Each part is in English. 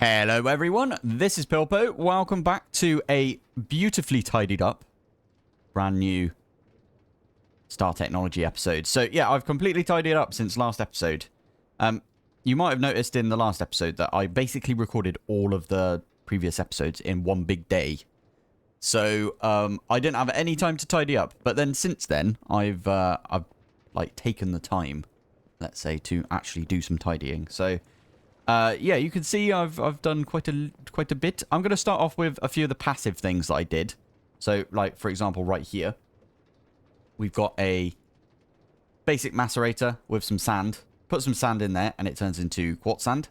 Hello everyone, this is Pilpoh. Welcome back to a beautifully tidied up, brand new Star Technology episode. So yeah, I've completely tidied up since last episode. You might have noticed in the last episode that I basically recorded all of the previous episodes in one big day. So I didn't have any time to tidy up. But then since then, I've like taken the time, let's say, to actually do some tidying. So yeah, you can see I've done quite a bit. I'm going to start off with a few of the passive things that I did. So, like, for example, right here, we've got a basic macerator with some sand. Put some sand in there, and it turns into quartz sand.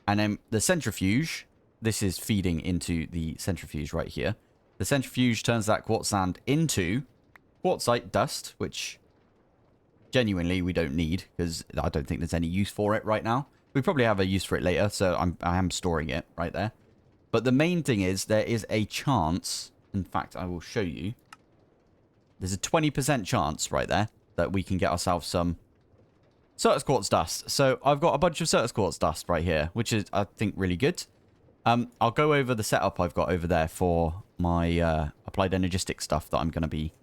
And then the centrifuge, this is feeding into the centrifuge right here. The centrifuge turns that quartz sand into quartzite dust, which genuinely we don't need, because I don't think there's any use for it right now. We probably have a use for it later, so I am storing it right there. But the main thing is there is a chance, in fact, I will show you. There's a 20% chance right there that we can get ourselves some Certus quartz dust. So I've got a bunch of Certus quartz dust right here, which is, I think, really good. I'll go over the setup I've got over there for my applied energistic stuff that I'm going to be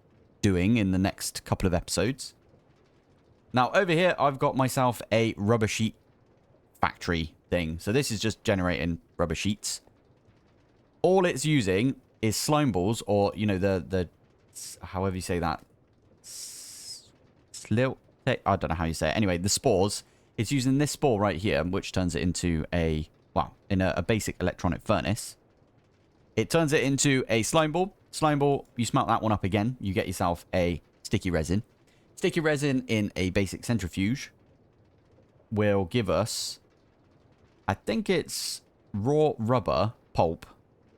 doing in the next couple of episodes. Now, over here, I've got myself a rubber sheet factory thing. So this is just generating rubber sheets. All it's using is slime balls, or, you know, the however you say that. I don't know how you say it. Anyway, the spores. It's using this spore right here, which turns it into a, well, in a basic electronic furnace. It turns it into a slime ball. Slime ball, you smelt that one up again. You get yourself a sticky resin. Sticky resin in a basic centrifuge will give us, I think it's raw rubber pulp,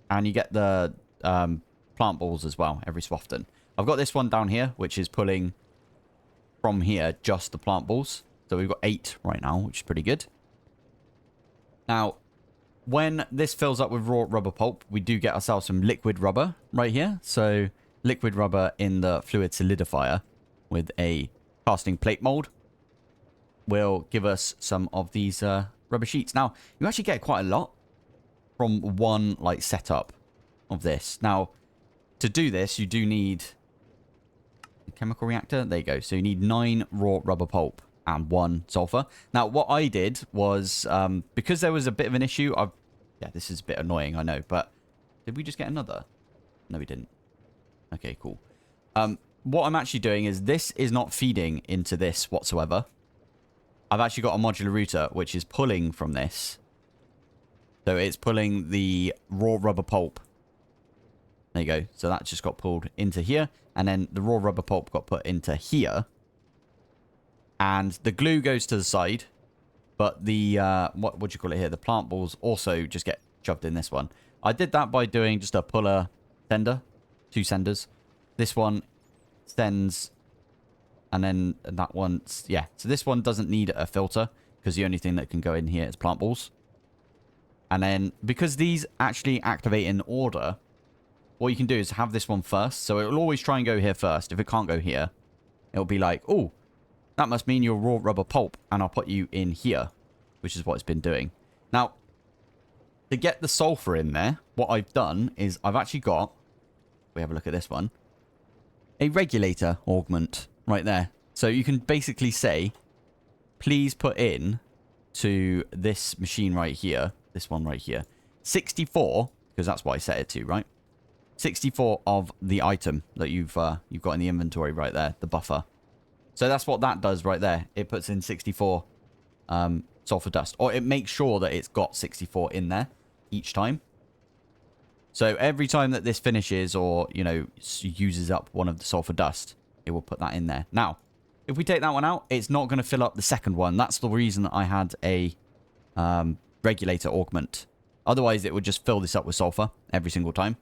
and you get the plant balls as well every so often. I've got this one down here, which is pulling from here just the plant balls. So we've got 8 right now, which is pretty good. Now, when this fills up with raw rubber pulp, we do get ourselves some liquid rubber right here. So liquid rubber in the fluid solidifier with a casting plate mold will give us some of these rubber sheets. Now, you actually get quite a lot from one, like, setup of this. Now, to do this, you do need a chemical reactor. There you go. So you need 9 raw rubber pulp and 1 sulfur. Now, what I did was, because there was a bit of an issue, yeah, this is a bit annoying, I know, but did we just get another? No, we didn't. Okay, cool. What I'm actually doing is this is not feeding into this whatsoever. I've actually got a modular router which is pulling from this. So it's pulling the raw rubber pulp. There you go. So that just got pulled into here. And then the raw rubber pulp got put into here. And the glue goes to the side. But the, what do you call it here? The plant balls also just get shoved in this one. I did that by doing just a puller sender. 2 senders. This one sends, and then that one, yeah. So this one doesn't need a filter, because the only thing that can go in here is plant balls. And then, because these actually activate in order, what you can do is have this one first. So it will always try and go here first. If it can't go here, it'll be like, oh, that must mean you're raw rubber pulp, and I'll put you in here, which is what it's been doing. Now, to get the sulfur in there, what I've done is I've actually got, we have a look at this one, a regulator augment right there. So you can basically say, please put in to this machine right here, this one right here, 64, because that's what I set it to, right? 64 of the item that you've got in the inventory right there, the buffer. So that's what that does right there. It puts in 64 sulfur dust, or it makes sure that it's got 64 in there each time. So every time that this finishes, or, you know, uses up one of the sulfur dust, it will put that in there. Now, if we take that one out, it's not going to fill up the second one. That's the reason that I had a regulator augment. Otherwise, it would just fill this up with sulfur every single time.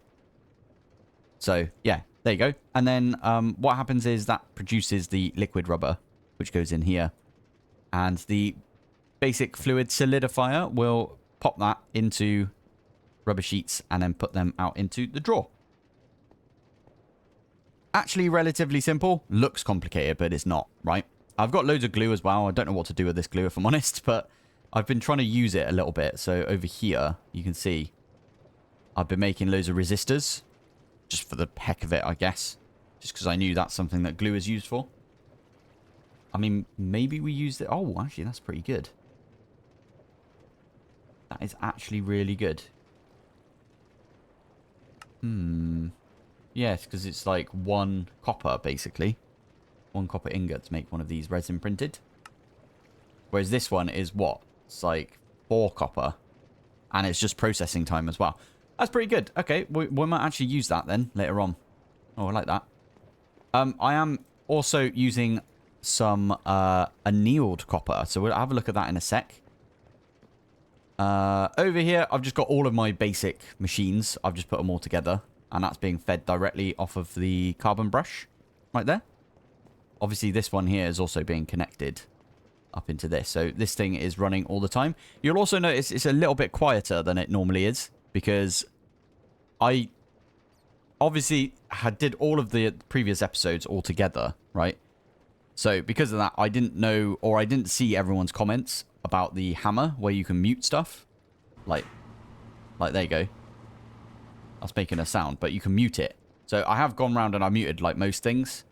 So, yeah, there you go. And then what happens is that produces the liquid rubber, which goes in here. And the basic fluid solidifier will pop that into rubber sheets and then put them out into the drawer. Actually relatively simple. Looks complicated, but it's not, right? I've got loads of glue as well. I don't know what to do with this glue, if I'm honest, but I've been trying to use it a little bit. So over here, you can see I've been making loads of resistors. Just for the heck of it, I guess. Just because I knew that's something that glue is used for. I mean, maybe we used it. Oh, actually, that's pretty good. That is actually really good. Yes, because it's like 1 copper, basically. 1 copper ingot to make one of these resin printed. Whereas this one is what? It's like 4 copper. And it's just processing time as well. That's pretty good. Okay, we might actually use that then later on. Oh, I like that. I am also using some annealed copper. So we'll have a look at that in a sec. Over here, I've just got all of my basic machines. I've just put them all together. And that's being fed directly off of the carbon brush. Right there. Obviously, this one here is also being connected up into this. So this thing is running all the time. You'll also notice it's a little bit quieter than it normally is. Because I obviously did all of the previous episodes all together, right? So because of that, I didn't know, or I didn't see everyone's comments about the hammer where you can mute stuff. Like there you go. That's making a sound, but you can mute it. So I have gone round and I muted like most things.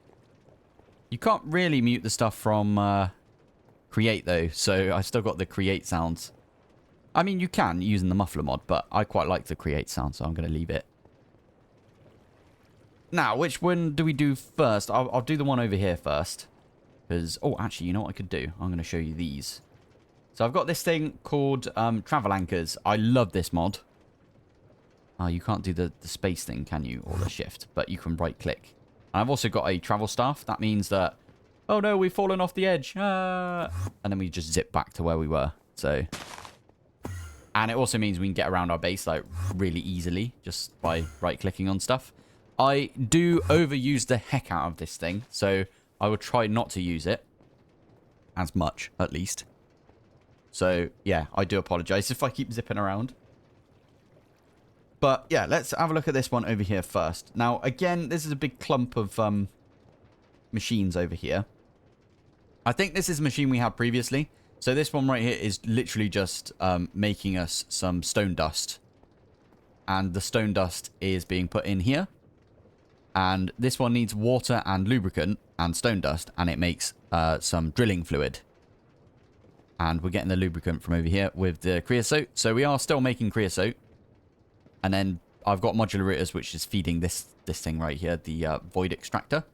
You can't really mute the stuff from create though, so I still got the create sounds. I mean, you can using the muffler mod, but I quite like the create sound, so I'm going to leave it. Now, which one do we do first? I'll do the one over here first. Because, oh, actually, you know what I could do? I'm going to show you these. So I've got this thing called travel anchors. I love this mod. You can't do the space thing, can you? Or the shift, but you can right click. And I've also got a travel staff. That means that, oh no, we've fallen off the edge. And then we just zip back to where we were. So, and it also means we can get around our base like really easily just by right clicking on stuff. I do overuse the heck out of this thing. So I will try not to use it as much, at least. So yeah, I do apologize if I keep zipping around. But yeah, let's have a look at this one over here first. Now, again, this is a big clump of machines over here. I think this is a machine we had previously. So this one right here is literally just making us some stone dust. And the stone dust is being put in here. And this one needs water and lubricant and stone dust. And it makes some drilling fluid. And we're getting the lubricant from over here with the creosote. So we are still making creosote. And then I've got modulators, which is feeding this thing right here, the void extractor.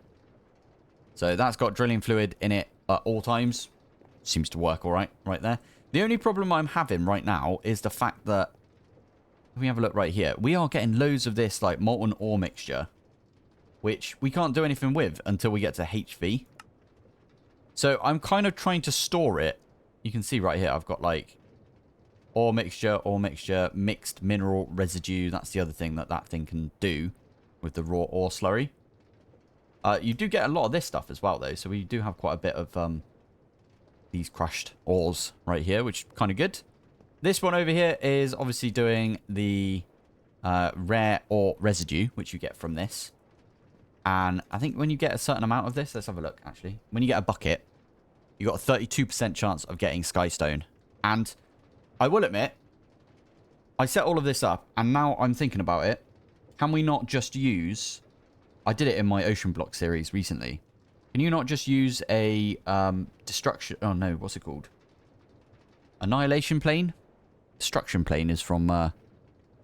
So that's got drilling fluid in it at all times. Seems to work all right there. The only problem I'm having right now is the fact that, if we have a look right here, we are getting loads of this like molten ore mixture, which we can't do anything with until we get to HV. So I'm kind of trying to store it. You can see right here, I've got like ore mixture, mixed mineral residue. That's the other thing that thing can do with the raw ore slurry. You do get a lot of this stuff as well, though. So we do have quite a bit of these crushed ores right here, which is kind of good. This one over here is obviously doing the rare ore residue, which you get from this. And I think when you get a certain amount of this, let's have a look, actually. When you get a bucket, you got a 32% chance of getting skystone. And I will admit, I set all of this up, and now I'm thinking about it. Can we not just use... I did it in my ocean block series recently. Can you not just use a destruction... Oh, no. What's it called? Annihilation plane? Destruction plane is from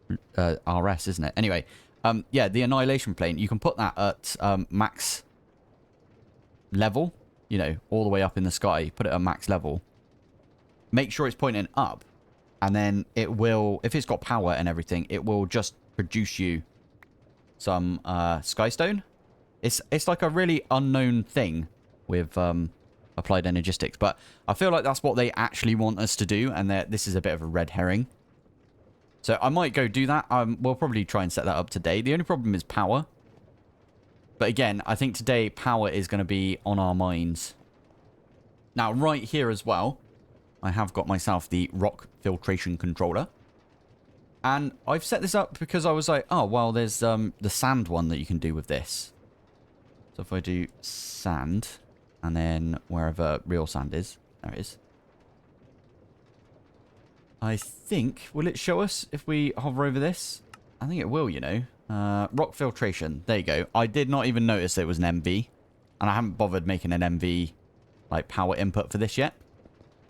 RS, isn't it? Anyway, yeah, the annihilation plane. You can put that at max level. You know, all the way up in the sky. Put it at max level. Make sure it's pointing up. And then it will... If it's got power and everything, it will just produce you some skystone. It's like a really unknown thing with applied energistics, but I feel like that's what they actually want us to do, and this is a bit of a red herring. So I might go do that. We'll probably try and set that up today. The only problem is power. But again, I think today power is going to be on our minds. Now, right here as well, I have got myself the rock filtration controller. And I've set this up because I was like, oh, well, there's the sand one that you can do with this. So if I do sand, and then wherever real sand is, there it is. I think, will it show us if we hover over this? I think it will, you know. Rock filtration. There you go. I did not even notice it was an MV. And I haven't bothered making an MV, like, power input for this yet.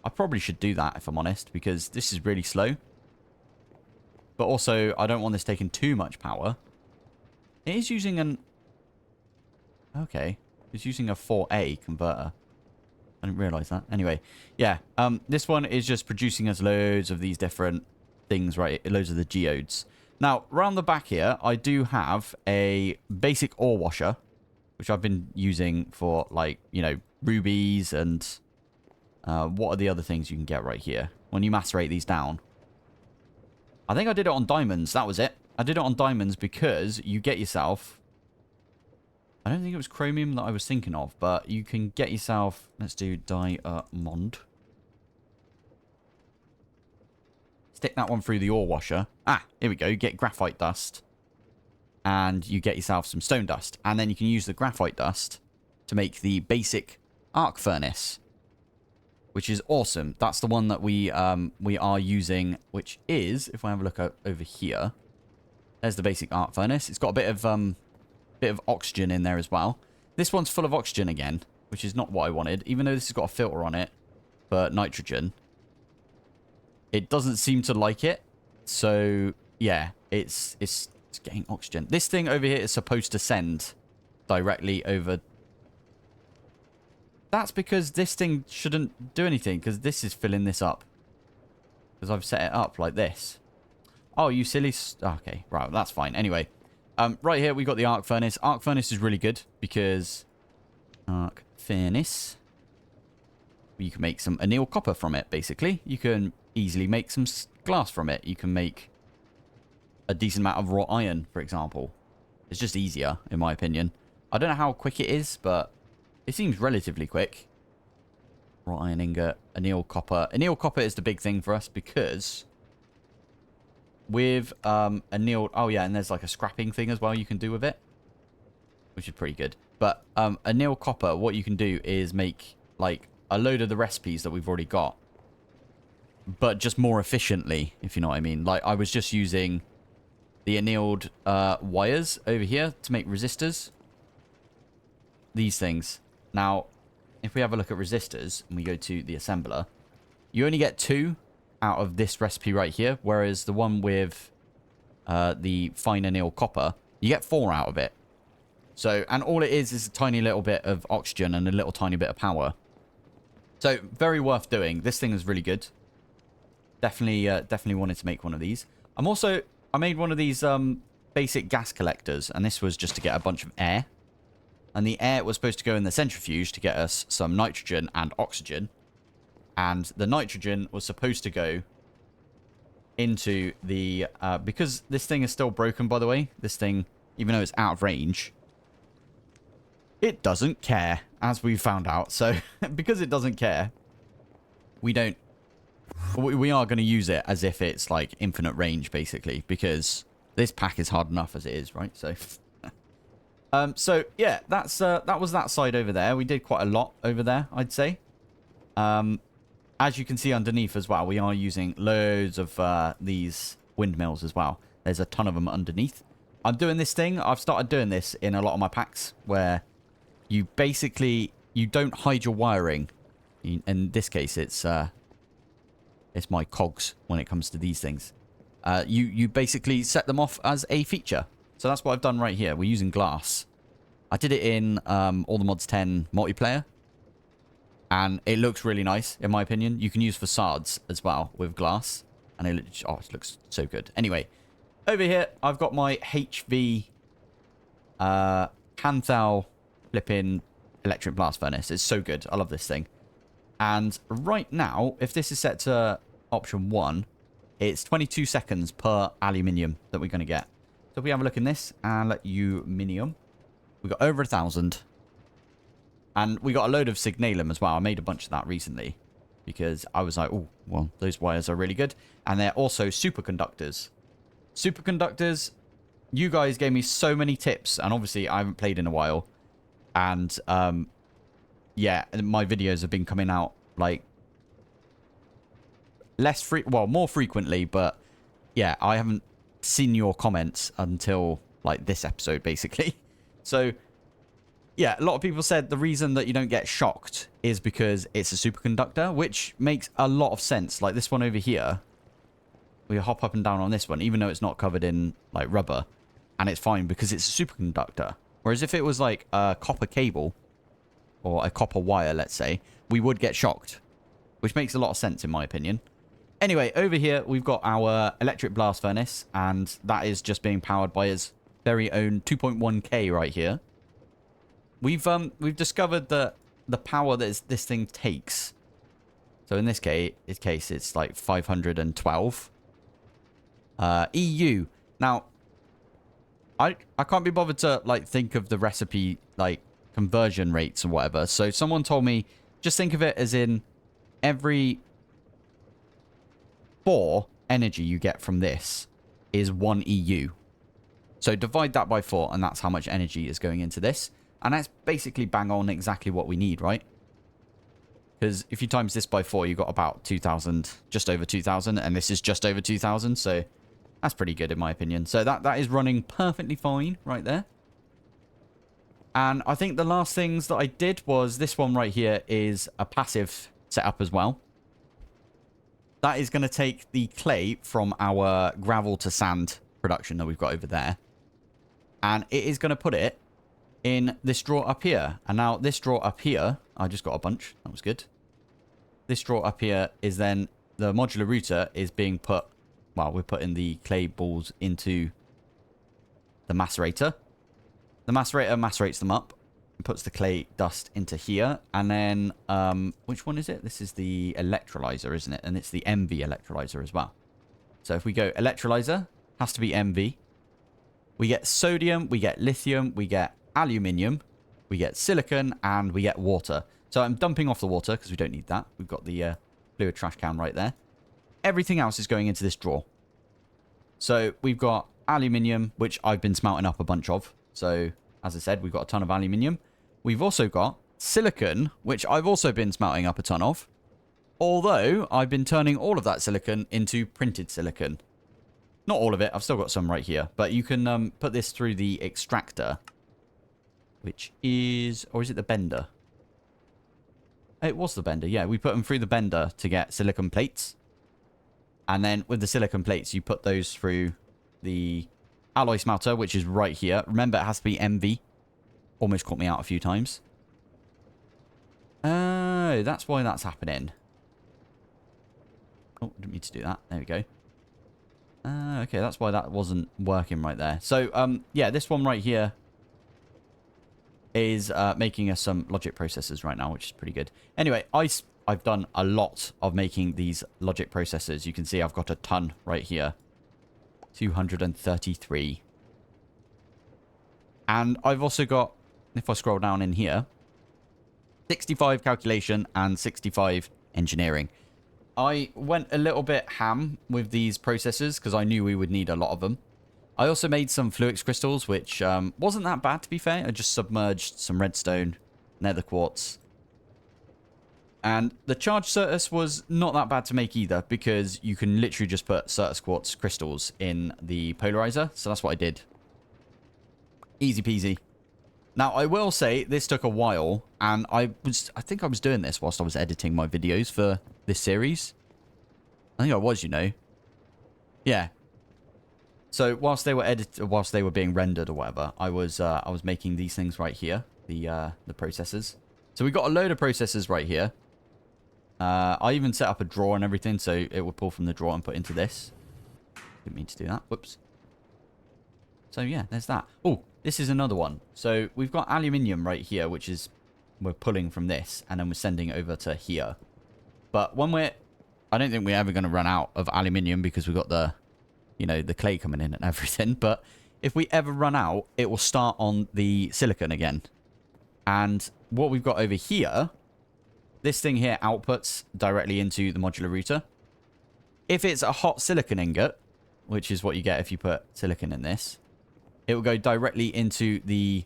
I probably should do that, if I'm honest, because this is really slow. But also, I don't want this taking too much power. It is using an... Okay. It's using a 4A converter. I didn't realise that. Anyway, yeah. This one is just producing us loads of these different things, right? Loads of the geodes. Now, around the back here, I do have a basic ore washer, which I've been using for, like, you know, rubies and... what are the other things you can get right here? When you macerate these down. I think I did it on diamonds. That was it. I did it on diamonds because you get yourself... I don't think it was chromium that I was thinking of, but you can get yourself... Let's do diamond. Stick that one through the ore washer. Ah, here we go. You get graphite dust. And you get yourself some stone dust. And then you can use the graphite dust to make the basic arc furnace. Which is awesome. That's the one that we are using, which is, if I have a look over here, there's the basic arc furnace. It's got a bit of oxygen in there as well. This one's full of oxygen again, which is not what I wanted, even though this has got a filter on it for nitrogen. It doesn't seem to like it, so yeah, it's getting oxygen. This thing over here is supposed to send directly over. That's because this thing shouldn't do anything, because this is filling this up. Because I've set it up like this. Oh, you silly... Okay, right, that's fine. Anyway, right here we got the arc furnace. Arc furnace is really good because... Arc furnace. You can make some anneal copper from it, basically. You can easily make some glass from it. You can make a decent amount of wrought iron, for example. It's just easier, in my opinion. I don't know how quick it is, but... It seems relatively quick. Wrought iron ingot, anneal copper. Anneal copper is the big thing for us because with anneal... Oh, yeah, and there's like a scrapping thing as well you can do with it, which is pretty good. But anneal copper, what you can do is make like a load of the recipes that we've already got, but just more efficiently, if you know what I mean. Like, I was just using the annealed wires over here to make resistors. These things. Now, if we have a look at resistors and we go to the assembler, you only get 2 out of this recipe right here, whereas the one with the fine anneal copper, you get 4 out of it. So, and all it is a tiny little bit of oxygen and a little tiny bit of power. So, very worth doing. This thing is really good. Definitely wanted to make one of these. I made one of these basic gas collectors, and this was just to get a bunch of air. And the air was supposed to go in the centrifuge to get us some nitrogen and oxygen. And the nitrogen was supposed to go into the... because this thing is still broken, by the way. This thing, even though it's out of range, it doesn't care, as we found out. So, because it doesn't care, we don't... We are going to use it as if it's, like, infinite range, basically. Because this pack is hard enough as it is, right? So... So yeah, that was that side over there. We did quite a lot over there, I'd say. As you can see underneath as well, we are using loads of these windmills as well. There's a ton of them underneath. I'm doing this thing. I've started doing this in a lot of my packs where you basically you don't hide your wiring. In this case, it's my cogs when it comes to these things. You basically set them off as a feature. So that's what I've done right here. We're using glass. I did it in All the Mods 10 multiplayer. And it looks really nice, in my opinion. You can use facades as well with glass. And it looks so good. Anyway, over here, I've got my HV Panthal flipping electric blast furnace. It's so good. I love this thing. And right now, if this is set to option 1, it's 22 seconds per aluminium that we're going to get. So if we have a look in this, aluminium, we got over 1,000. And we got a load of signalum as well. I made a bunch of that recently because I was like, oh, well, those wires are really good. And they're also superconductors. Superconductors, you guys gave me so many tips. And obviously, I haven't played in a while. And, yeah, my videos have been coming out, like, more frequently, but yeah, I haven't seen your comments until like this episode, basically. So yeah, a lot of people said the reason that you don't get shocked is because it's a superconductor, which makes a lot of sense. Like this one over here, we hop up and down on this one, even though it's not covered in like rubber, and it's fine because it's a superconductor. Whereas if it was like a copper cable or a copper wire, let's say, we would get shocked, which makes a lot of sense in my opinion. Anyway, over here, we've got our electric blast furnace, and that is just being powered by its very own 2.1K right here. We've discovered that the power that this thing takes. So in this case, it's like 512 EU. Now, I can't be bothered to like think of the recipe like conversion rates or whatever. So someone told me just think of it as in every 4 energy you get from this is 1 EU. So divide that by 4, and that's how much energy is going into this. And that's basically bang on exactly what we need, right? Because if you times this by 4, you got about 2,000, just over 2,000, and this is just over 2,000, so that's pretty good in my opinion. So that is running perfectly fine right there. And I think the last things that I did was this one right here is a passive setup as well. That is going to take the clay from our gravel to sand production that we've got over there. And it is going to put it in this drawer up here. And now this drawer up here, I just got a bunch. That was good. This drawer up here is then the modular router is being put, well, we're putting the clay balls into the macerator. The macerator macerates them up and puts the clay dust into here. And then, which one is it? This is the electrolyzer, isn't it? And it's the MV electrolyzer as well. So if we go electrolyzer, has to be MV. We get sodium, we get lithium, we get aluminium, we get silicon, and we get water. So I'm dumping off the water because we don't need that. We've got the fluid trash can right there. Everything else is going into this drawer. So we've got aluminium, which I've been smelting up a bunch of. So as I said, we've got a ton of aluminium. We've also got silicon, which I've also been smelting up a ton of. Although I've been turning all of that silicon into printed silicon. Not all of it. I've still got some right here. But you can put this through the extractor. Which is... Or is it the bender? It was the bender. Yeah, we put them through the bender to get silicon plates. And then with the silicon plates, you put those through the alloy smelter, which is right here. Remember, it has to be MV. Almost caught me out a few times. Oh, that's why that's happening. Oh, didn't mean to do that. There we go. Okay, that's why that wasn't working right there. So, yeah, this one right here is making us some logic processors right now, which is pretty good. Anyway, I've done a lot of making these logic processors. You can see I've got a ton right here. 233. And I've also got, if I scroll down in here, 65 calculation and 65 engineering. I went a little bit ham with these processors because I knew we would need a lot of them. I also made some fluix crystals, which wasn't that bad, to be fair. I just submerged some redstone, nether quartz. And the charged Certus was not that bad to make either, because you can literally just put Certus quartz crystals in the polarizer. So that's what I did. Easy peasy. Now, I will say this took a while, and I think I was doing this whilst I was editing my videos for this series. I think I was, you know. Yeah. So whilst they were being rendered or whatever, I was making these things right here, the processors. So we got a load of processors right here. I even set up a drawer and everything, so it would pull from the drawer and put into this. Didn't mean to do that. Whoops. So yeah, there's that. Oh, this is another one. So we've got aluminium right here, which is we're pulling from this, and then we're sending over to here. But when I don't think we're ever going to run out of aluminium because we've got the, you know, the clay coming in and everything. But if we ever run out, it will start on the silicon again. And what we've got over here, this thing here outputs directly into the modular router. If it's a hot silicon ingot, which is what you get if you put silicon in this, it will go directly into the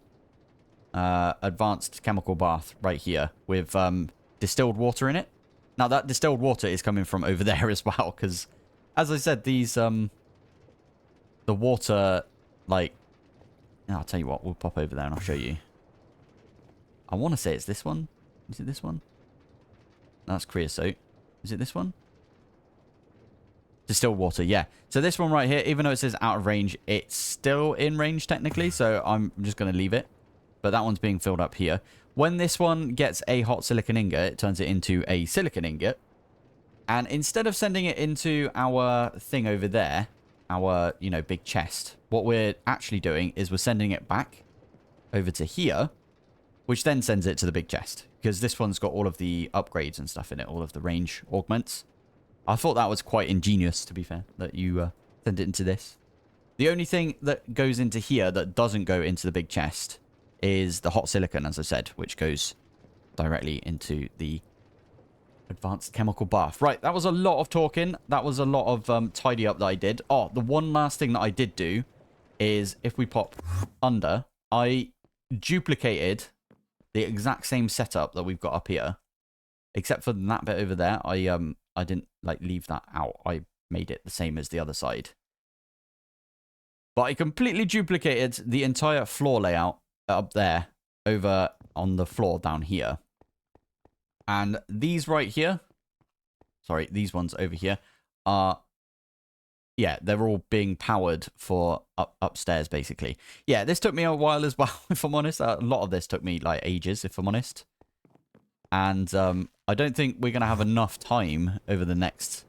advanced chemical bath right here with distilled water in it. Now, that distilled water is coming from over there as well, because, as I said, these, the water, like, I'll tell you what, we'll pop over there and I'll show you. I want to say it's this one. Is it this one? No, that's creosote. Is it this one? Distilled water, yeah. So this one right here, even though it says out of range, it's still in range technically, so I'm just going to leave it. But that one's being filled up here. When this one gets a hot silicon ingot, it turns it into a silicon ingot. And instead of sending it into our thing over there, our, you know, big chest, what we're actually doing is we're sending it back over to here, which then sends it to the big chest. Because this one's got all of the upgrades and stuff in it, all of the range augments. I thought that was quite ingenious, to be fair, that you send it into this. The only thing that goes into here that doesn't go into the big chest is the hot silicon, as I said, which goes directly into the advanced chemical bath. Right, that was a lot of talking. That was a lot of tidy up that I did. Oh, the one last thing that I did do is if we pop under, I duplicated the exact same setup that we've got up here, except for that bit over there. I didn't like leave that out. I made it the same as the other side. But I completely duplicated the entire floor layout up there over on the floor down here. And these right here, sorry, these ones over here are, yeah, they're all being powered for upstairs, basically. Yeah, this took me a while as well, if I'm honest. A lot of this took me, like, ages, if I'm honest. And I don't think we're going to have enough time over the next,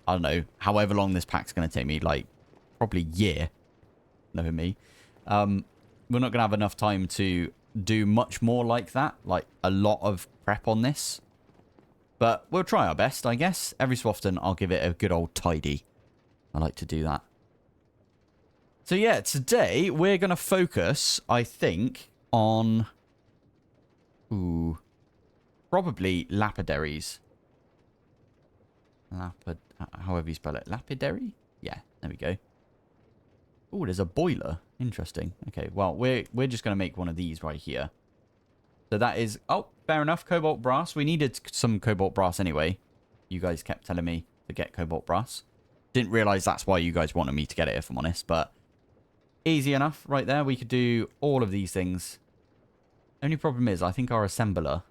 I don't know, however long this pack's going to take me, like, probably a year, knowing me. We're not going to have enough time to do much more like that, like a lot of prep on this. But we'll try our best, I guess. Every so often, I'll give it a good old tidy. I like to do that. So yeah, today we're going to focus, I think, on... Ooh. Probably lapidaries. However you spell it. Lapidary? Yeah, there we go. Oh, there's a boiler. Interesting. Okay, well, we're just going to make one of these right here. So that is... Oh, fair enough. Cobalt brass. We needed some cobalt brass anyway. You guys kept telling me to get cobalt brass. Didn't realize that's why you guys wanted me to get it, if I'm honest. But easy enough right there. We could do all of these things. Only problem is, I think our assembler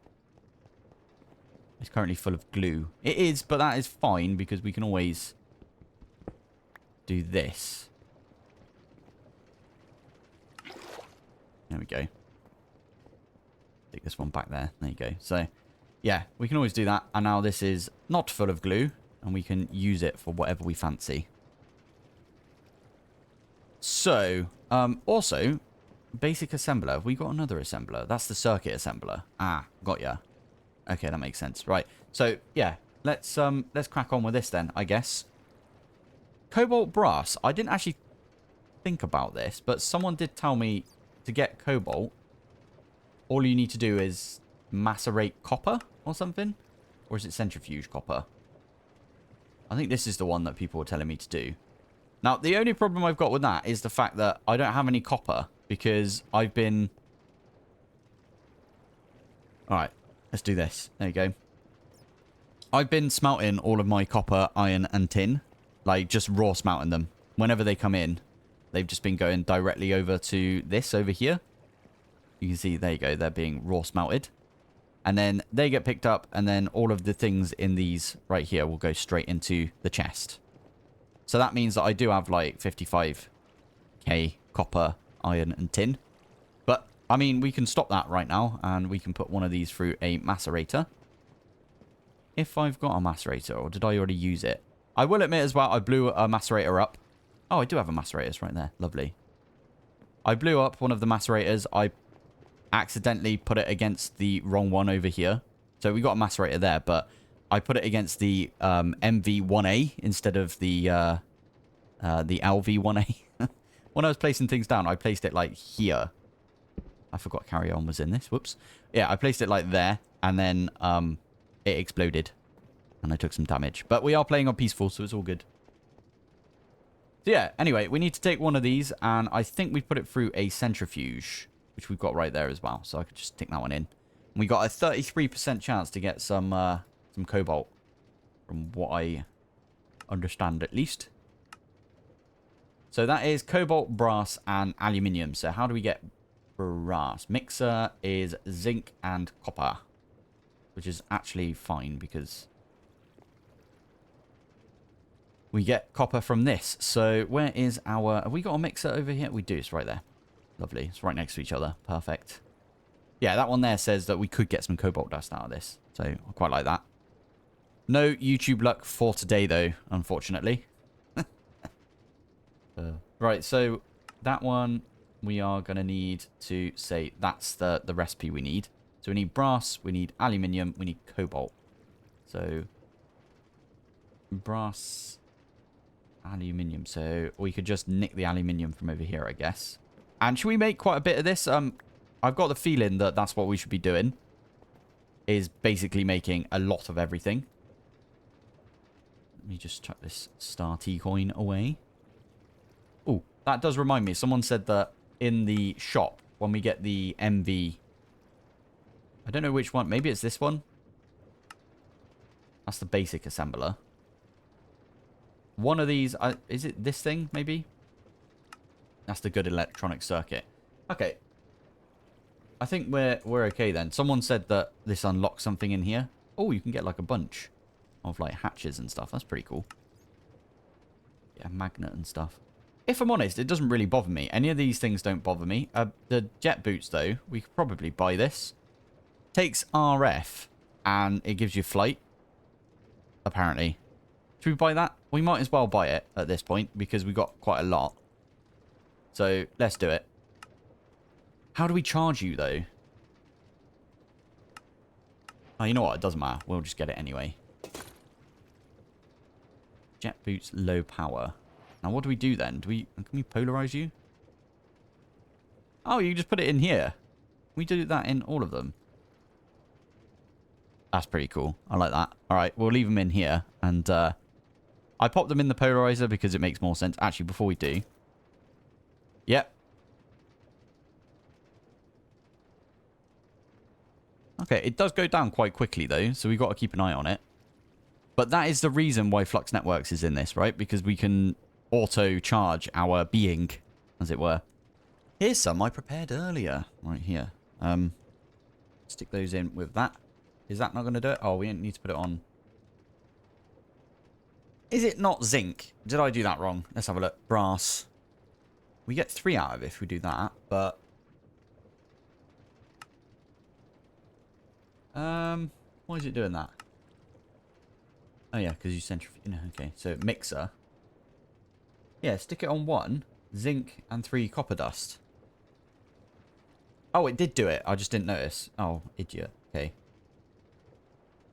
is currently full of glue. It is, but that is fine because we can always do this. There we go. Stick this one back there. There you go. So, yeah, we can always do that. And now this is not full of glue, and we can use it for whatever we fancy. So, also... Basic assembler. Have we got another assembler? That's the circuit assembler. Ah, got ya. Okay, that makes sense. Right. So, yeah. Let's crack on with this then, I guess. Cobalt brass. I didn't actually think about this, but someone did tell me to get cobalt, all you need to do is macerate copper or something. Or is it centrifuge copper? I think this is the one that people were telling me to do. Now, the only problem I've got with that is the fact that I don't have any copper. Because I've been... Alright, let's do this. There you go. I've been smelting all of my copper, iron, and tin. Like, just raw smelting them. Whenever they come in, they've just been going directly over to this over here. You can see, there you go, they're being raw smelted. And then they get picked up, and then all of the things in these right here will go straight into the chest. So that means that I do have, like, 55k copper, iron and tin. But, I mean, we can stop that right now, and we can put one of these through a macerator. If I've got a macerator, or did I already use it? I will admit as well, I blew a macerator up. Oh, I do have a macerator, it's right there. Lovely. I blew up one of the macerators. I accidentally put it against the wrong one over here. So we got a macerator there, but I put it against the MV1A instead of the LV1A. When I was placing things down, I placed it like here. I forgot carry on was in this. Whoops. Yeah, I placed it like there, and then it exploded. And I took some damage. But we are playing on peaceful, so it's all good. So yeah, anyway, we need to take one of these, and I think we put it through a centrifuge, which we've got right there as well. So I could just stick that one in. We got a 33% chance to get some cobalt, from what I understand at least. So that is cobalt, brass, and aluminium. So how do we get brass? Mixer is zinc and copper, which is actually fine because we get copper from this. So where is our... Have we got a mixer over here? We do. It's right there. Lovely. It's right next to each other. Perfect. Yeah, that one there says that we could get some cobalt dust out of this. So I quite like that. No YouTube luck for today, though, unfortunately. Right, so that one we are going to need to say that's the recipe we need. So we need brass, we need aluminium, we need cobalt. So brass, aluminium. So we could just nick the aluminium from over here, I guess. And should we make quite a bit of this? I've got the feeling that that's what we should be doing. Is basically making a lot of everything. Let me just chuck this star T coin away. Oh, that does remind me. Someone said that in the shop, when we get the MV... I don't know which one. Maybe it's this one. That's the basic assembler. One of these... is it this thing, maybe? That's the good electronic circuit. Okay. I think we're okay then. Someone said that this unlocks something in here. Oh, you can get like a bunch of like hatches and stuff. That's pretty cool. Yeah, magnet and stuff. If I'm honest, it doesn't really bother me. Any of these things don't bother me. The jet boots, though, we could probably buy this. Takes RF, and it gives you flight, apparently. Should we buy that? We might as well buy it at this point, because we got quite a lot. So, let's do it. How do we charge you, though? Oh, you know what? It doesn't matter. We'll just get it anyway. Jet boots, low power. Now, what do we do then? Can we polarize you? Oh, you just put it in here. We do that in all of them. That's pretty cool. I like that. All right, we'll leave them in here. And I popped them in the polarizer because it makes more sense. Actually, before we do. Yep. Okay, it does go down quite quickly, though. So we've got to keep an eye on it. But that is the reason why Flux Networks is in this, right? Because we can... auto charge our being, as it were. Here's some I prepared earlier, right here. Stick those in with that. Is that not going to do it? Oh, we need to put it on. Is it not zinc? Did I do that wrong? Let's have a look. Brass. We get 3 out of it if we do that, but why is it doing that? Oh yeah, because you centrifuge. No, okay, so mixer. Yeah, stick it on 1, zinc, and 3 copper dust. Oh, it did do it. I just didn't notice. Oh, idiot. Okay.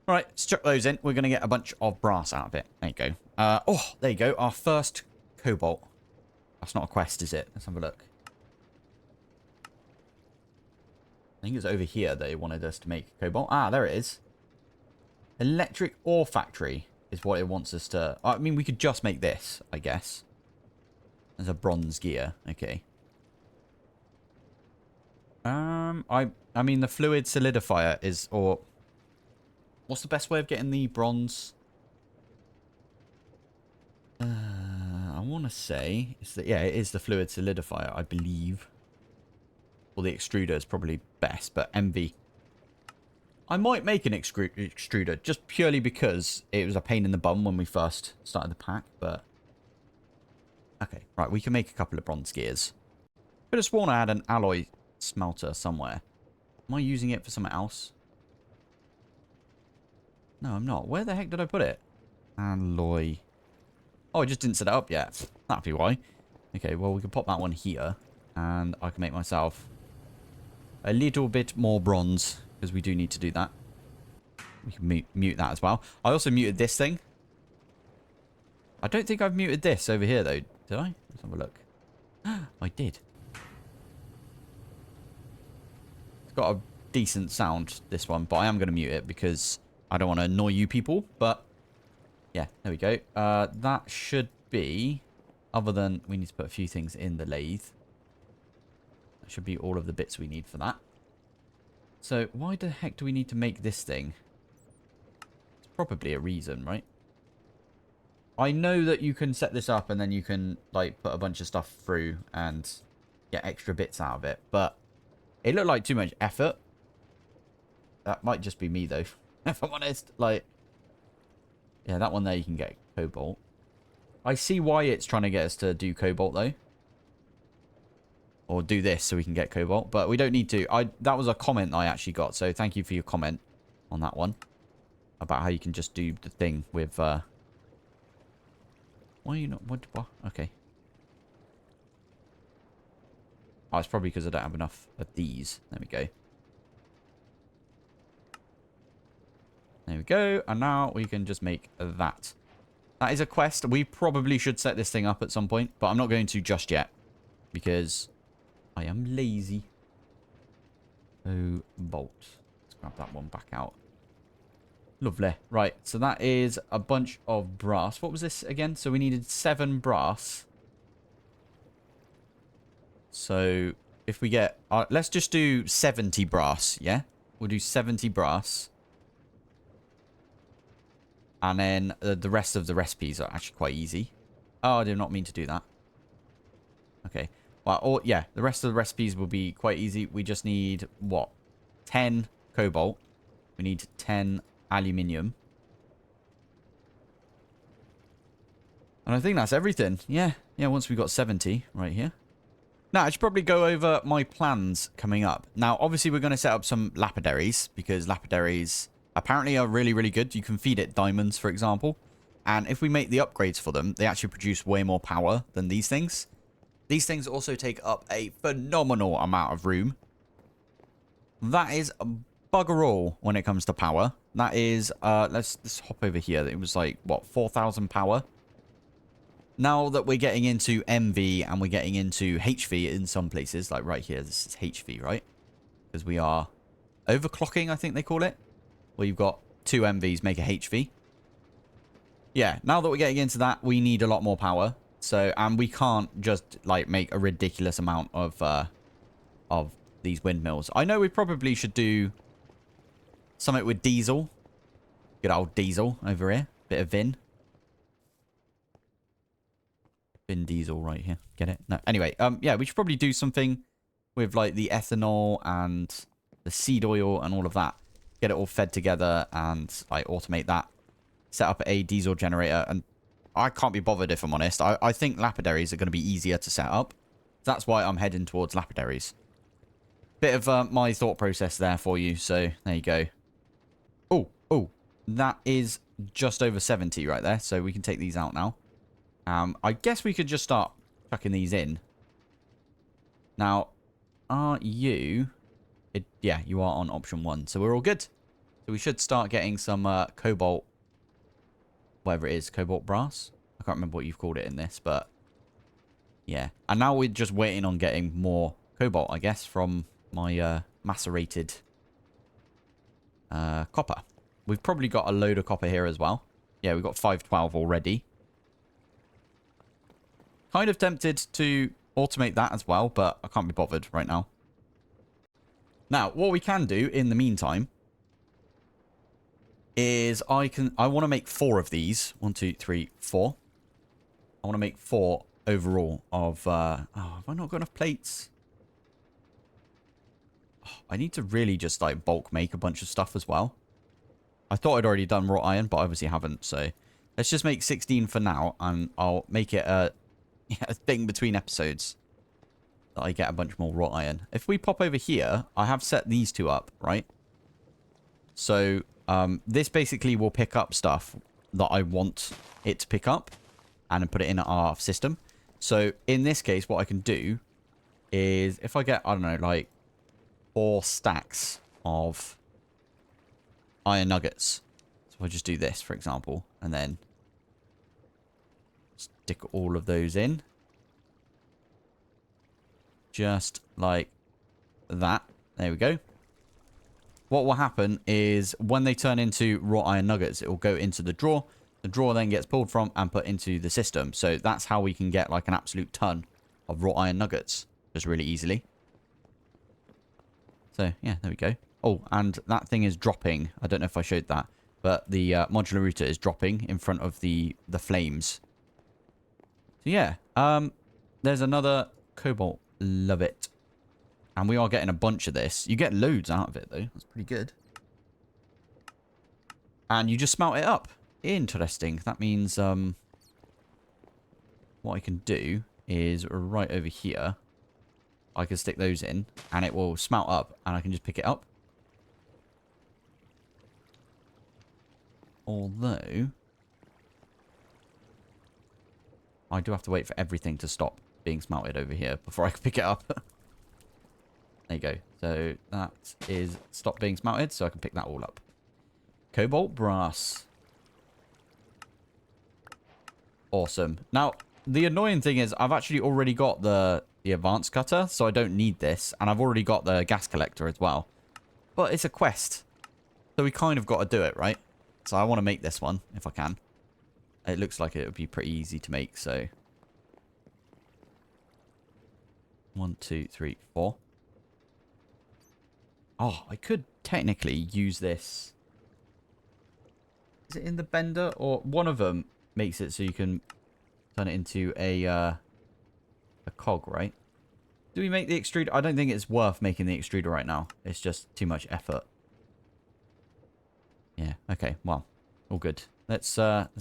Alright, let's chuck those in. We're going to get a bunch of brass out of it. There you go. Oh, there you go. Our first cobalt. That's not a quest, is it? Let's have a look. I think it's over here they wanted us to make cobalt. Ah, there it is. Electric ore factory is what it wants us to... I mean, we could just make this, I guess. There's a bronze gear. Okay. I mean, the fluid solidifier is... Or... What's the best way of getting the bronze? I want to say... It's the, yeah, it is the fluid solidifier, I believe. Or the extruder is probably best, but MV. I might make an extruder just purely because it was a pain in the bum when we first started the pack, but... Okay, right, we can make a couple of bronze gears. Could have sworn I had an alloy smelter somewhere. Am I using it for something else? No, I'm not. Where the heck did I put it? Alloy. Oh, I just didn't set it up yet. That'd be why. Okay, well, we can pop that one here. And I can make myself a little bit more bronze, because we do need to do that. We can mute that as well. I also muted this thing. I don't think I've muted this over here, though. Did I? Let's have a look. I did. It's got a decent sound, this one, but I am going to mute it because I don't want to annoy you people. But, yeah, there we go. That should be, other than we need to put a few things in the lathe. That should be all of the bits we need for that. So why the heck do we need to make this thing? It's probably a reason, right? I know that you can set this up and then you can, like, put a bunch of stuff through and get extra bits out of it. But it looked like too much effort. That might just be me, though, if I'm honest. Like, yeah, that one there you can get cobalt. I see why it's trying to get us to do cobalt, though. Or do this so we can get cobalt. But we don't need to. That was a comment I actually got. So thank you for your comment on that one. About how you can just do the thing with... Why are you not... What? Okay. Oh, it's probably because I don't have enough of these. There we go. There we go. And now we can just make that. That is a quest. We probably should set this thing up at some point. But I'm not going to just yet. Because I am lazy. Oh, bolt. Let's grab that one back out. Lovely. Right. So that is a bunch of brass. What was this again? So we needed 7 brass. So if we get... let's just do 70 brass, yeah? We'll do 70 brass. And then the rest of the recipes are actually quite easy. Oh, I did not mean to do that. Okay. Well, yeah, the rest of the recipes will be quite easy. We just need, what? 10 cobalt. We need 10 aluminium. And I think that's everything. Yeah, once we've got 70 right here. Now, I should probably go over my plans coming up. Now, obviously, we're going to set up some lapidaries, because lapidaries apparently are really, really good. You can feed it diamonds, for example. And if we make the upgrades for them, they actually produce way more power than these things. These things also take up a phenomenal amount of room. That is bugger all when it comes to power. That is, let's hop over here. It was like, what, 4,000 power? Now that we're getting into MV and we're getting into HV in some places, like right here, this is HV, right? Because we are overclocking, I think they call it. Where you've got 2 MVs make a HV. Yeah, now that we're getting into that, we need a lot more power. So, and we can't just, like, make a ridiculous amount of these windmills. I know we probably should do something with diesel. Good old diesel over here. Bit of Vin. Vin Diesel right here. Get it? No. Anyway, yeah, we should probably do something with, like, the ethanol and the seed oil and all of that. Get it all fed together and, like, automate that. Set up a diesel generator. And I can't be bothered, if I'm honest. I think lapidaries are going to be easier to set up. That's why I'm heading towards lapidaries. Bit of my thought process there for you. So, there you go. Oh, that is just over 70 right there. So, we can take these out now. I guess we could just start chucking these in. Now, are you... yeah, you are on option 1. So we're all good. So we should start getting some cobalt... whatever it is. Cobalt brass? I can't remember what you've called it in this, but... yeah. And now we're just waiting on getting more cobalt, I guess, from my macerated copper. We've probably got a load of copper here as well. Yeah, we've got 512 already. Kind of tempted to automate that as well, but I can't be bothered right now. Now, what we can do in the meantime is I want to make 4 of these. 1, 2, 3, 4. I want to make 4 overall of... oh, have I not got enough plates? Oh, I need to really just, like, bulk make a bunch of stuff as well. I thought I'd already done wrought iron, but obviously haven't. So let's just make 16 for now, and I'll make it a thing between episodes that I get a bunch more wrought iron. If we pop over here, I have set these 2 up, right? So this basically will pick up stuff that I want it to pick up and then put it in our system. So in this case, what I can do is if I get, I don't know, like 4 stacks of iron nuggets. So I just do this, for example, and then stick all of those in. Just like that. There we go. What will happen is when they turn into raw iron nuggets, it will go into the drawer. The drawer then gets pulled from and put into the system. So that's how we can get like an absolute ton of raw iron nuggets. Just really easily. So yeah, there we go. Oh, and that thing is dropping. I don't know if I showed that, but the modular router is dropping in front of the flames. So yeah, there's another cobalt. Love it. And we are getting a bunch of this. You get loads out of it, though. That's pretty good. And you just smelt it up. Interesting. That means what I can do is right over here, I can stick those in, and it will smelt up, and I can just pick it up. Although, I do have to wait for everything to stop being smelted over here before I can pick it up. There you go. So that is stopped being smelted, so I can pick that all up. Cobalt brass. Awesome. Now, the annoying thing is I've actually already got the advanced cutter, so I don't need this. And I've already got the gas collector as well. But it's a quest. So we kind of got to do it, right? So I want to make this one, if I can. It looks like it would be pretty easy to make, so... 1, 2, 3, 4. Oh, I could technically use this. Is it in the bender? Or one of them makes it so you can turn it into a cog, right? Do we make the extruder? I don't think it's worth making the extruder right now. It's just too much effort. Yeah, okay, well, all good. Let's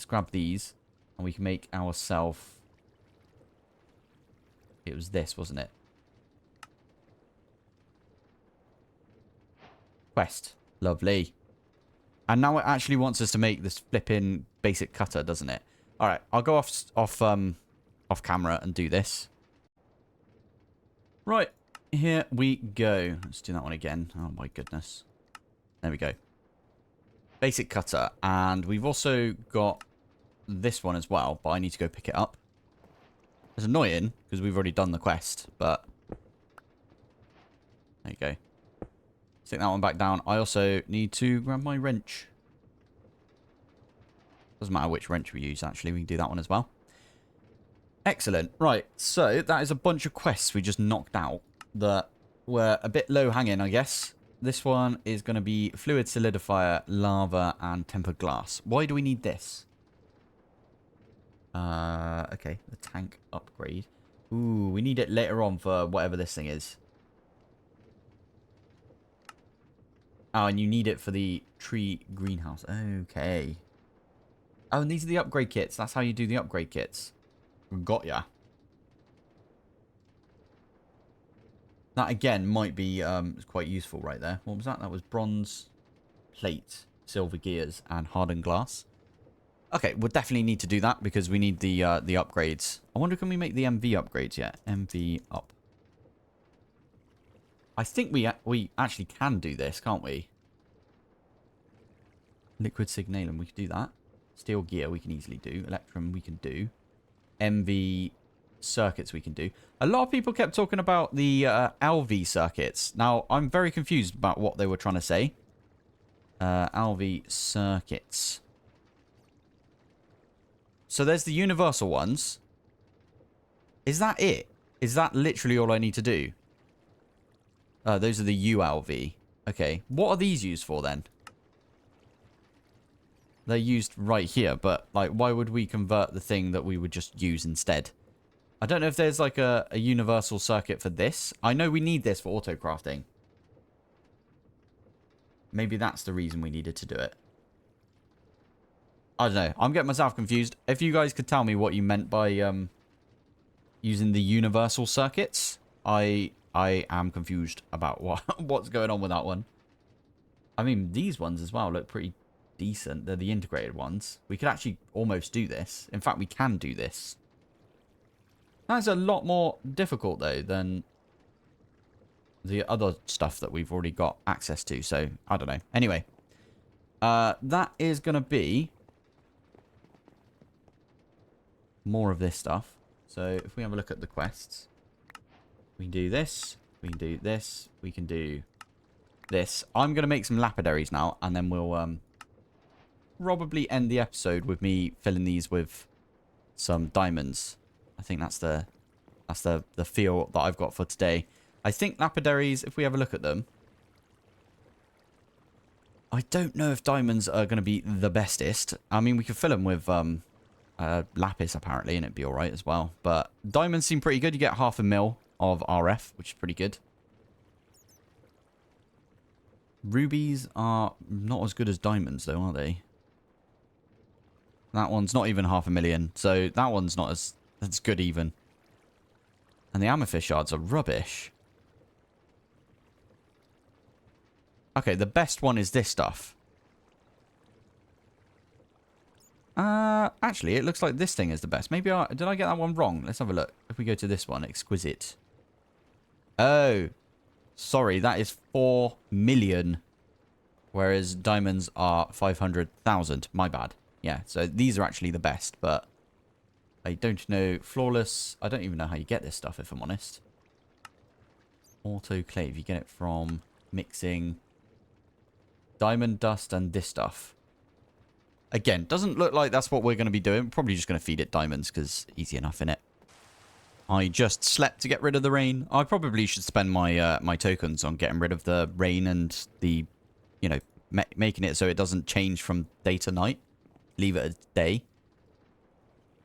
grab these and we can make ourselves... It was this, wasn't it? Quest. Lovely. And now it actually wants us to make this flipping basic cutter, doesn't it? All right, I'll go off camera and do this. Right, here we go. Let's do that one again. Oh my goodness. There we go. Basic cutter, and we've also got this one as well, but I need to go pick it up. It's annoying because we've already done the quest, but there you go. Stick that one back down. I also need to grab my wrench. Doesn't matter which wrench we use, actually. We can do that one as well. Excellent. Right, so that is a bunch of quests we just knocked out that were a bit low-hanging, I guess. This one is going to be fluid solidifier, lava, and tempered glass. Why do we need this? Okay, the tank upgrade. Ooh, we need it later on for whatever this thing is. Oh, and you need it for the tree greenhouse. Okay. Oh, and these are the upgrade kits. That's how you do the upgrade kits. Got ya. That, again, might be quite useful right there. What was that? That was bronze plate, silver gears, and hardened glass. Okay, we'll definitely need to do that because we need the upgrades. I wonder, can we make the MV upgrades yet? MV up. I think we actually can do this, can't we? Liquid signalum, we can do that. Steel gear, we can easily do. Electrum, we can do. MV circuits, we can do. A lot of people kept talking about the LV circuits. Now, I'm very confused about what they were trying to say. LV circuits. So there's the universal ones. Is that it? Is that literally all I need to do? Those are the ULV. Okay. What are these used for then? They're used right here, but like, why would we convert the thing that we would just use instead? I don't know if there's like a universal circuit for this. I know we need this for auto crafting. Maybe that's the reason we needed to do it. I don't know. I'm getting myself confused. If you guys could tell me what you meant by using the universal circuits, I am confused about what's going on with that one. I mean, these ones as well look pretty decent. They're the integrated ones. We could actually almost do this. In fact, we can do this. That's a lot more difficult, though, than the other stuff that we've already got access to. So, I don't know. Anyway, that is going to be more of this stuff. So, if we have a look at the quests, we can do this. We can do this. We can do this. I'm going to make some lapidaries now, and then we'll probably end the episode with me filling these with some diamonds. I think that's the feel that I've got for today. I think lapidaries, if we have a look at them, I don't know if diamonds are going to be the bestest. I mean, we could fill them with lapis, apparently, and it'd be all right as well. But diamonds seem pretty good. You get 500,000 of RF, which is pretty good. Rubies are not as good as diamonds, though, are they? That one's not even 500,000, so that one's not as good even. And the amethyst shards are rubbish. Okay, the best one is this stuff. Actually, it looks like this thing is the best. Maybe did I get that one wrong? Let's have a look. If we go to this one, exquisite. Oh, sorry, that is 4 million. Whereas diamonds are 500,000. My bad. Yeah, so these are actually the best, but I don't know. Flawless. I don't even know how you get this stuff, if I'm honest. Autoclave. You get it from mixing diamond dust and this stuff. Again, doesn't look like that's what we're going to be doing. We're probably just going to feed it diamonds because easy enough, innit? I just slept to get rid of the rain. I probably should spend my my tokens on getting rid of the rain and the, you know, making it so it doesn't change from day to night. Leave it a day.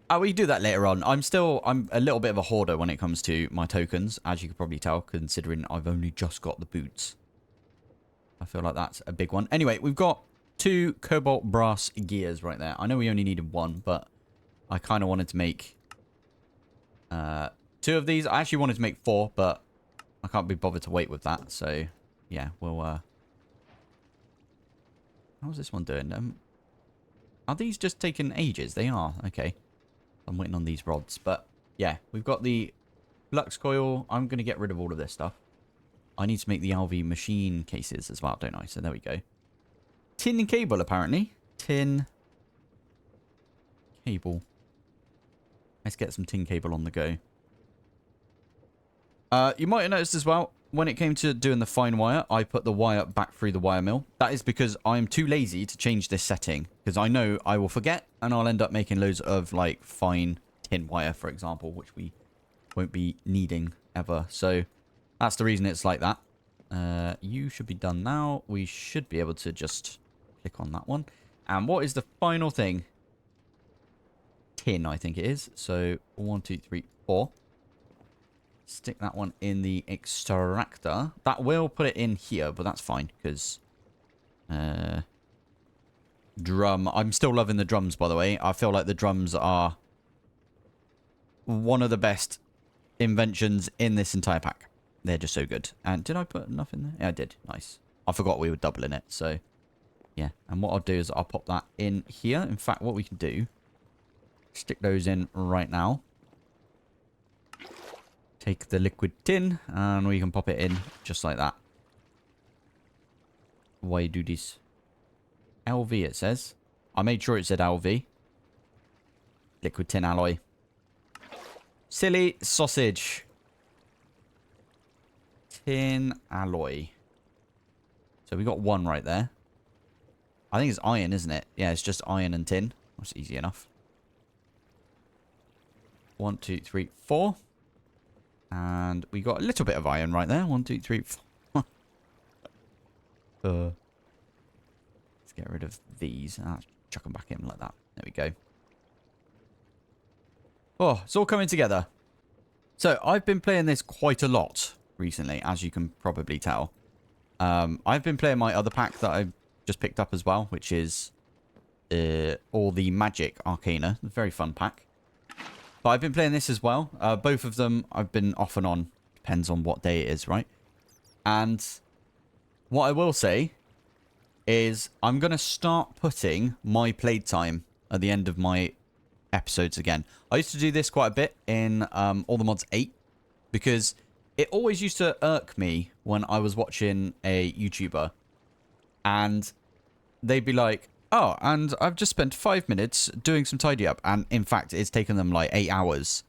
Oh, we do that later on. I'm a little bit of a hoarder when it comes to my tokens, as you could probably tell, considering I've only just got the boots. I feel like that's a big one. Anyway, we've got 2 cobalt brass gears right there. I know we only needed 1, but I kind of wanted to make 2 of these. I actually wanted to make 4, but I can't be bothered to wait with that. So, yeah, we'll... How's this one doing? Are these just taking ages? They are. Okay. I'm waiting on these rods. But, yeah, we've got the flux coil. I'm going to get rid of all of this stuff. I need to make the LV machine cases as well, don't I? So, there we go. Tin cable, apparently. Tin cable. Let's get some tin cable on the go. You might have noticed as well, when it came to doing the fine wire, I put the wire back through the wire mill. That is because I'm too lazy to change this setting. Because I know I will forget, and I'll end up making loads of, like, fine tin wire, for example, which we won't be needing ever. So, that's the reason it's like that. You should be done now. We should be able to just click on that one. And what is the final thing? Tin, I think it is. So, 1, 2, 3, 4. Stick that one in the extractor. That will put it in here, but that's fine, because... drum. I'm still loving the drums, by the way. I feel like the drums are one of the best inventions in this entire pack. They're just so good. And did I put enough in there? Yeah, I did. Nice. I forgot we were doubling it, so... Yeah, and what I'll do is I'll pop that in here. In fact, what we can do... Stick those in right now. Take the liquid tin, and we can pop it in just like that. Why do this? LV, it says. I made sure it said LV. Liquid tin alloy. Silly sausage. Tin alloy. So we got 1 right there. I think it's iron, isn't it? Yeah, it's just iron and tin. That's easy enough. 1, 2, 3, 4. And we got a little bit of iron right there. 1, 2, 3, 4. Let's get rid of these. Chuck them back in like that. There we go. Oh, it's all coming together. So, I've been playing this quite a lot recently, as you can probably tell. I've been playing my other pack that I've just picked up as well, which is all the Magic Arcana. A very fun pack. But I've been playing this as well. Both of them I've been off and on. Depends on what day it is, right? And what I will say is I'm going to start putting my playtime at the end of my episodes again. I used to do this quite a bit in All the Mods 8 because it always used to irk me when I was watching a YouTuber and they'd be like, oh, and I've just spent 5 minutes doing some tidy up. And in fact, it's taken them like 8 hours.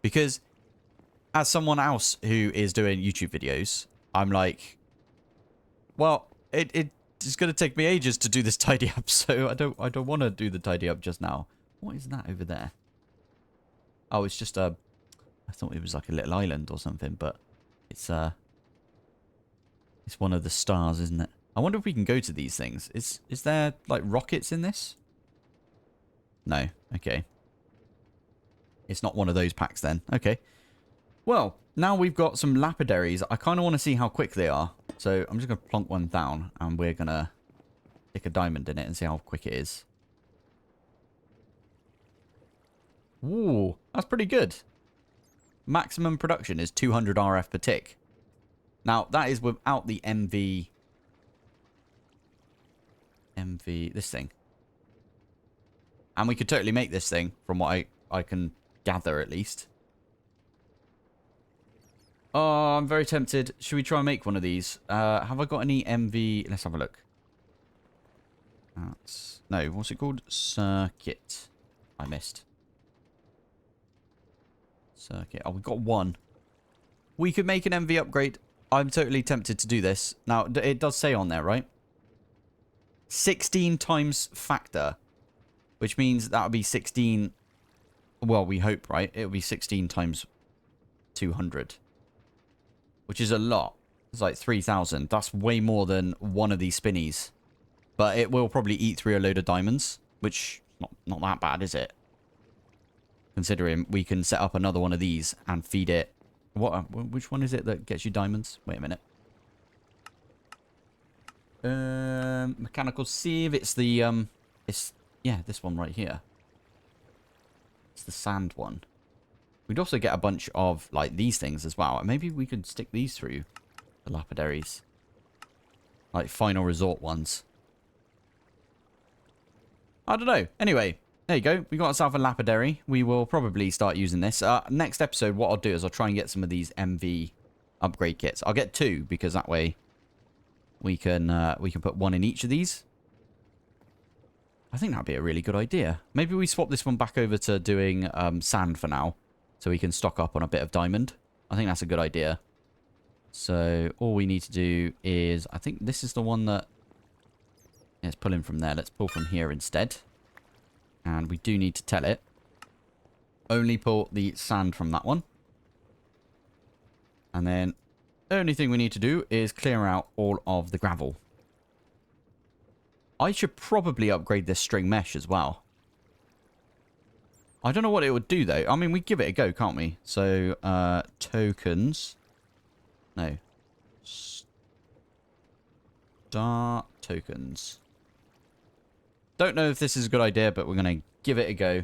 Because as someone else who is doing YouTube videos, I'm like, well, it's going to take me ages to do this tidy up. So I don't want to do the tidy up just now. What is that over there? Oh, it's just I thought it was like a little island or something, but it's one of the stars, isn't it? I wonder if we can go to these things. Is there, like, rockets in this? No. Okay. It's not one of those packs then. Okay. Well, now we've got some lapidaries. I kind of want to see how quick they are. So I'm just going to plonk one down, and we're going to stick a diamond in it and see how quick it is. Ooh, that's pretty good. Maximum production is 200 RF per tick. Now, that is without the MV, this thing. And we could totally make this thing, from what I can gather at least. Oh, I'm very tempted. Should we try and make one of these? Have I got any MV? Let's have a look. No, what's it called? Circuit. I missed. Circuit. Oh, we've got one. We could make an MV upgrade. I'm totally tempted to do this. Now, it does say on there, right? 16 times factor. Which means that would be 16... Well, we hope, right? It would be 16 times 200. Which is a lot. It's like 3,000. That's way more than one of these spinnies. But it will probably eat through a load of diamonds. Which, not that bad, is it? Considering we can set up another one of these and feed it. Which one is it that gets you diamonds? Wait a minute. Mechanical sieve. It's the, yeah, this one right here. It's the sand one. We'd also get a bunch of, like, these things as well. Maybe we could stick these through the lapidaries. Like, final resort ones. I don't know. Anyway, there you go. We got ourselves a lapidary. We will probably start using this. Next episode, what I'll do is I'll try and get some of these MV upgrade kits. I'll get 2, because that way we can put 1 in each of these. I think that'd be a really good idea. Maybe we swap this one back over to doing sand for now. So we can stock up on a bit of diamond. I think that's a good idea. So all we need to do is... I think this is the one that... Yeah, let's pull in from there. Let's pull from here instead. And we do need to tell it. Only pull the sand from that one. And then the only thing we need to do is clear out all of the gravel. I should probably upgrade this string mesh as well. I don't know what it would do, though. I mean, we give it a go, can't we? So, tokens. No. Start tokens. Don't know if this is a good idea, but we're going to give it a go.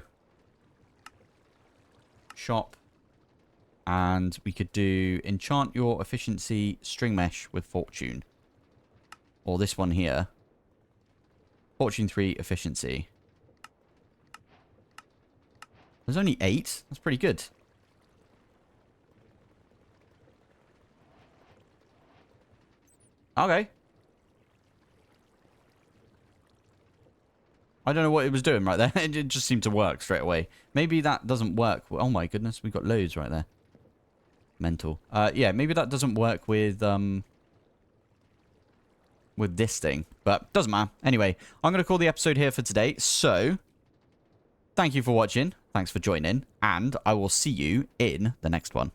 Shop. And we could do enchant your efficiency string mesh with fortune. Or this one here. Fortune 3 efficiency. There's only 8. That's pretty good. Okay. I don't know what it was doing right there. It just seemed to work straight away. Maybe that doesn't work. Oh my goodness, we've got loads right there. Mental. Yeah, maybe that doesn't work with this thing. But doesn't matter. Anyway, I'm going to call the episode here for today. So, thank you for watching. Thanks for joining. And I will see you in the next one.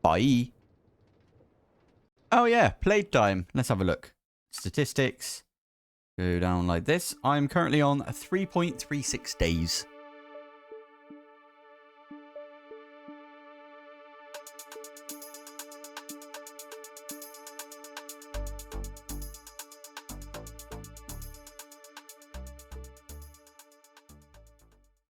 Bye. Oh yeah, playtime. Let's have a look. Statistics. Go down like this. I'm currently on 3.36 days.